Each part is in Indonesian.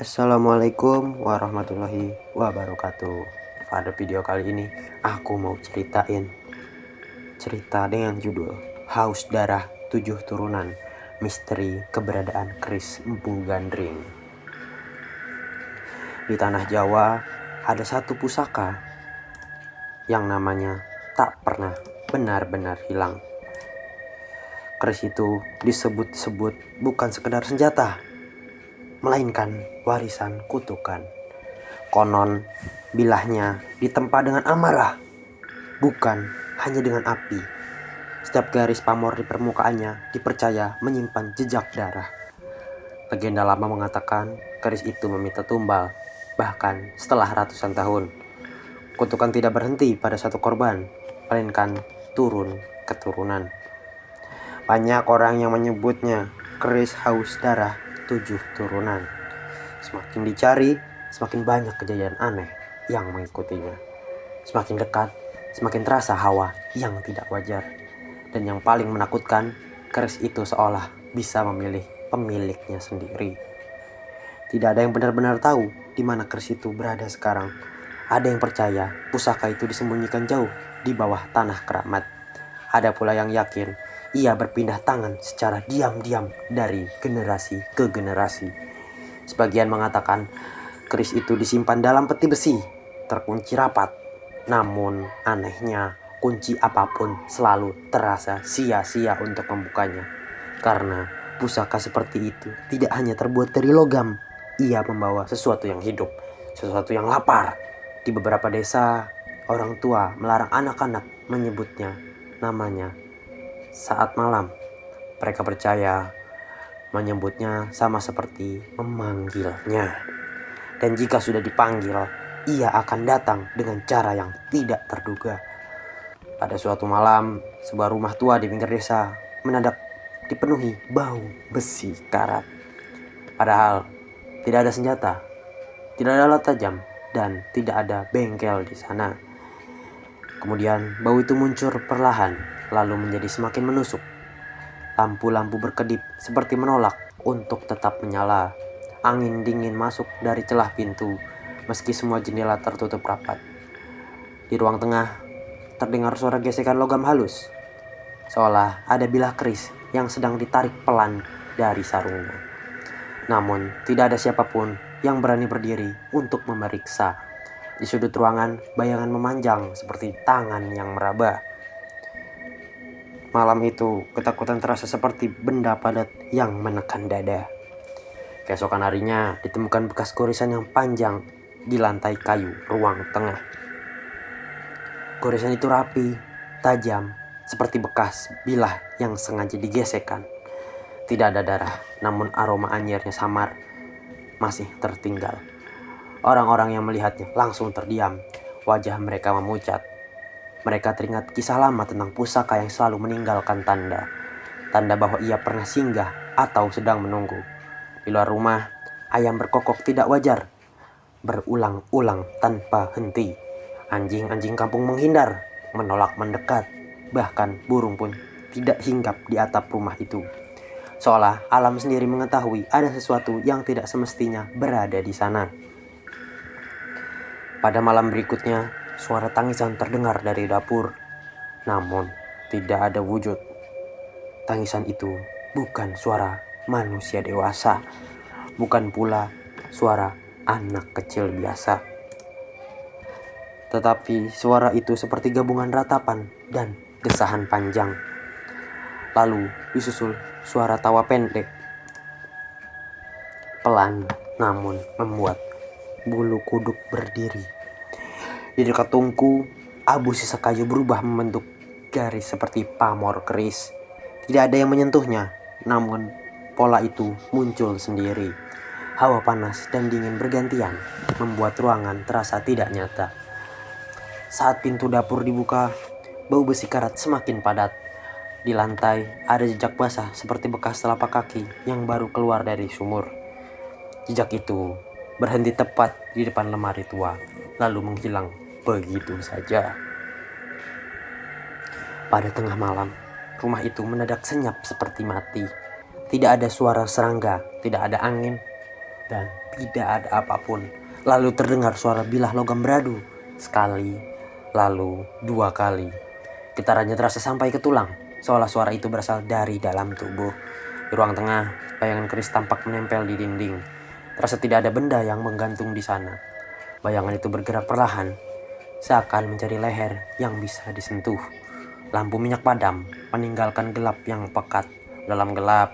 Assalamualaikum warahmatullahi wabarakatuh. Pada video kali ini aku mau ceritain cerita dengan judul Haus Darah 7 Turunan, Misteri Keberadaan Keris Empu Gandring. Di tanah Jawa ada satu pusaka yang namanya tak pernah benar-benar hilang. Keris itu disebut-sebut bukan sekedar senjata, melainkan warisan kutukan. Konon bilahnya ditempa dengan amarah, bukan hanya dengan api. Setiap garis pamor di permukaannya dipercaya menyimpan jejak darah. Legenda lama mengatakan keris itu meminta tumbal, bahkan setelah ratusan tahun. Kutukan tidak berhenti pada satu korban, melainkan turun keturunan. Banyak orang yang menyebutnya keris haus darah 7 turunan. Semakin dicari, semakin banyak kejadian aneh yang mengikutinya. Semakin dekat, semakin terasa hawa yang tidak wajar. Dan yang paling menakutkan, keris itu seolah bisa memilih pemiliknya sendiri. Tidak ada yang benar-benar tahu di mana keris itu berada sekarang. Ada yang percaya pusaka itu disembunyikan jauh di bawah tanah keramat. Ada pula yang yakin ia berpindah tangan secara diam-diam dari generasi ke generasi. Sebagian mengatakan keris itu disimpan dalam peti besi, terkunci rapat. Namun anehnya, kunci apapun selalu terasa sia-sia untuk membukanya. Karena pusaka seperti itu tidak hanya terbuat dari logam, ia membawa sesuatu yang hidup, sesuatu yang lapar. Di beberapa desa, orang tua melarang anak-anak menyebutnya namanya saat malam. Mereka percaya menyebutnya sama seperti memanggilnya. Dan jika sudah dipanggil, ia akan datang dengan cara yang tidak terduga. Pada suatu malam, sebuah rumah tua di pinggir desa mendadak dipenuhi bau besi karat. Padahal tidak ada senjata, tidak ada alat tajam, dan tidak ada bengkel di sana. Kemudian bau itu muncul perlahan, lalu menjadi semakin menusuk. Lampu-lampu berkedip seperti menolak untuk tetap menyala. Angin dingin masuk dari celah pintu, meski semua jendela tertutup rapat. Di ruang tengah, terdengar suara gesekan logam halus, seolah ada bilah keris yang sedang ditarik pelan dari sarungnya. Namun, tidak ada siapapun yang berani berdiri untuk memeriksa. Di sudut ruangan, bayangan memanjang seperti tangan yang meraba. Malam itu, ketakutan terasa seperti benda padat yang menekan dada. Keesokan harinya, ditemukan bekas goresan yang panjang di lantai kayu ruang tengah. Goresan itu rapi, tajam, seperti bekas bilah yang sengaja digesekkan. Tidak ada darah, namun aroma anyirnya samar masih tertinggal. Orang-orang yang melihatnya langsung terdiam, wajah mereka memucat. Mereka teringat kisah lama tentang pusaka yang selalu meninggalkan tanda bahwa ia pernah singgah atau sedang menunggu. Di luar rumah, ayam berkokok tidak wajar, berulang-ulang tanpa henti. Anjing-anjing kampung menghindar, menolak mendekat. Bahkan burung pun tidak hinggap di atap rumah itu. Seolah alam sendiri mengetahui ada sesuatu yang tidak semestinya berada di sana. Pada malam berikutnya, suara tangisan terdengar dari dapur. Namun, tidak ada wujud. Tangisan itu bukan suara manusia dewasa, bukan pula suara anak kecil biasa. Tetapi suara itu seperti gabungan ratapan dan desahan panjang. Lalu disusul suara tawa pendek, pelan namun membuat bulu kuduk berdiri. Di dekat tungku, abu sisa kayu berubah membentuk garis seperti pamor keris. Tidak ada yang menyentuhnya, namun pola itu muncul sendiri. Hawa panas dan dingin bergantian, membuat ruangan terasa tidak nyata. Saat pintu dapur dibuka, bau besi karat semakin padat. Di lantai ada jejak basah seperti bekas telapak kaki yang baru keluar dari sumur. Jejak itu berhenti tepat di depan lemari tua, lalu menghilang begitu saja. Pada tengah malam, rumah itu mendadak senyap seperti mati. Tidak ada suara serangga, tidak ada angin, dan tidak ada apapun. Lalu terdengar suara bilah logam beradu. Sekali, lalu 2 kali. Getarannya terasa sampai ke tulang, seolah suara itu berasal dari dalam tubuh. Di ruang tengah, bayangan keris tampak menempel di dinding. Terasa tidak ada benda yang menggantung di sana. Bayangan itu bergerak perlahan, seakan mencari leher yang bisa disentuh. Lampu minyak padam, meninggalkan gelap yang pekat. Dalam gelap,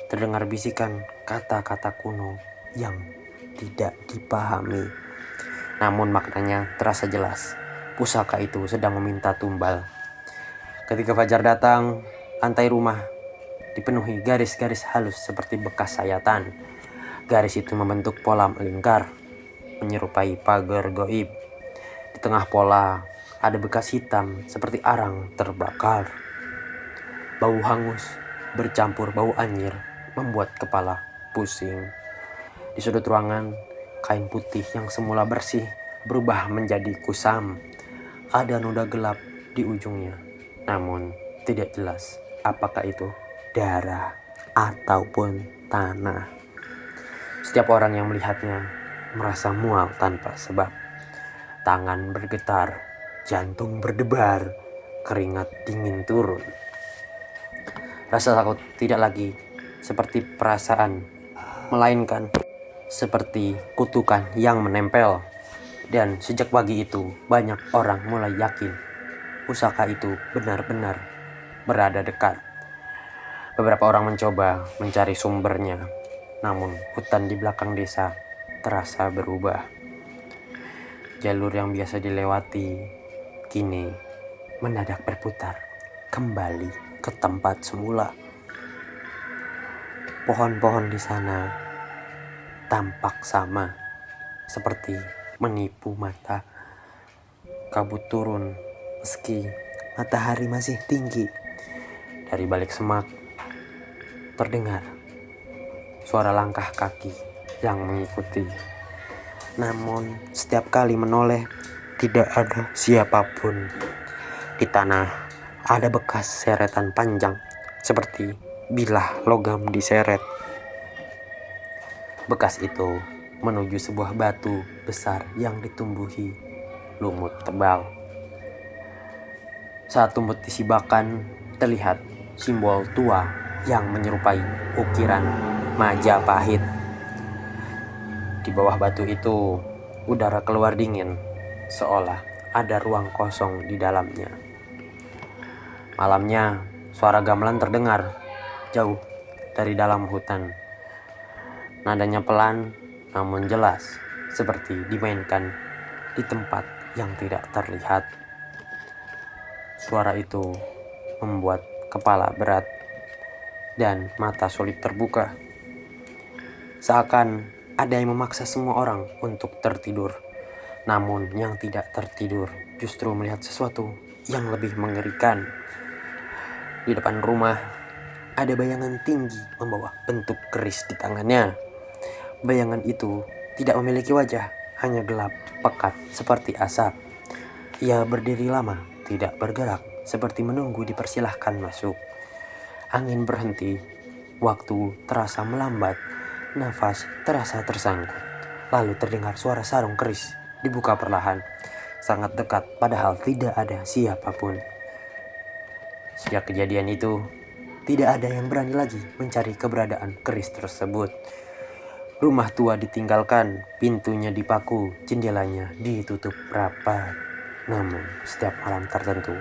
terdengar bisikan kata-kata kuno yang tidak dipahami. Namun maknanya terasa jelas. Pusaka itu sedang meminta tumbal. Ketika fajar datang, lantai rumah dipenuhi garis-garis halus seperti bekas sayatan. Garis itu membentuk pola melingkar, menyerupai pagar goib. Di tengah pola ada bekas hitam seperti arang terbakar. Bau hangus bercampur bau anyir membuat kepala pusing. Di sudut ruangan, kain putih yang semula bersih berubah menjadi kusam. Ada noda gelap di ujungnya, namun tidak jelas apakah itu darah ataupun tanah. Setiap orang yang melihatnya merasa mual tanpa sebab. Tangan bergetar, jantung berdebar, keringat dingin turun. Rasa takut tidak lagi seperti perasaan, melainkan seperti kutukan yang menempel. Dan sejak pagi itu, banyak orang mulai yakin pusaka itu benar-benar berada dekat. Beberapa orang mencoba mencari sumbernya, namun hutan di belakang desa terasa berubah. Jalur yang biasa dilewati kini mendadak berputar kembali ke tempat semula. Pohon-pohon di sana tampak sama, seperti menipu mata. Kabut turun meski matahari masih tinggi. Dari balik semak terdengar suara langkah kaki yang mengikuti. Namun setiap kali menoleh tidak ada siapapun. Di tanah ada bekas seretan panjang seperti bilah logam diseret. Bekas itu menuju sebuah batu besar yang ditumbuhi lumut tebal. Saat lumut disibakan, terlihat simbol tua yang menyerupai ukiran Majapahit. Di bawah batu itu, udara keluar dingin, seolah ada ruang kosong di dalamnya. Malamnya, suara gamelan terdengar jauh dari dalam hutan. Nadanya pelan, namun jelas, seperti dimainkan di tempat yang tidak terlihat. Suara itu membuat kepala berat dan mata sulit terbuka. Seakan ada yang memaksa semua orang untuk tertidur. Namun yang tidak tertidur justru melihat sesuatu yang lebih mengerikan. Di depan rumah ada bayangan tinggi membawa bentuk keris di tangannya. Bayangan itu tidak memiliki wajah, hanya gelap, pekat seperti asap. Ia berdiri lama, tidak bergerak, seperti menunggu dipersilahkan masuk. Angin berhenti, waktu terasa melambat, nafas terasa tersangkut. Lalu terdengar suara sarung keris dibuka perlahan, sangat dekat padahal tidak ada siapapun. Sejak kejadian itu, tidak ada yang berani lagi mencari keberadaan keris tersebut. Rumah tua ditinggalkan, pintunya dipaku, jendelanya ditutup rapat. Namun setiap malam tertentu,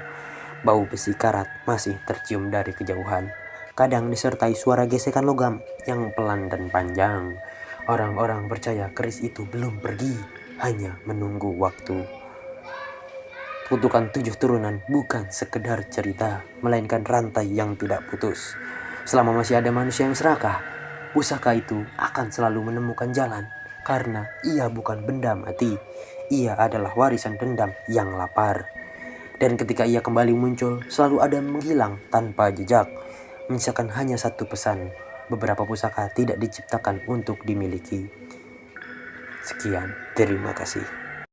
bau besi karat masih tercium dari kejauhan. Kadang disertai suara gesekan logam yang pelan dan panjang. Orang-orang percaya keris itu belum pergi, hanya menunggu waktu. Kutukan 7 turunan bukan sekedar cerita, melainkan rantai yang tidak putus. Selama masih ada manusia yang serakah, pusaka itu akan selalu menemukan jalan. Karena ia bukan benda mati, ia adalah warisan dendam yang lapar. Dan ketika ia kembali muncul, selalu ada yang menghilang tanpa jejak, menyisakan hanya satu pesan: beberapa pusaka tidak diciptakan untuk dimiliki. Sekian, terima kasih.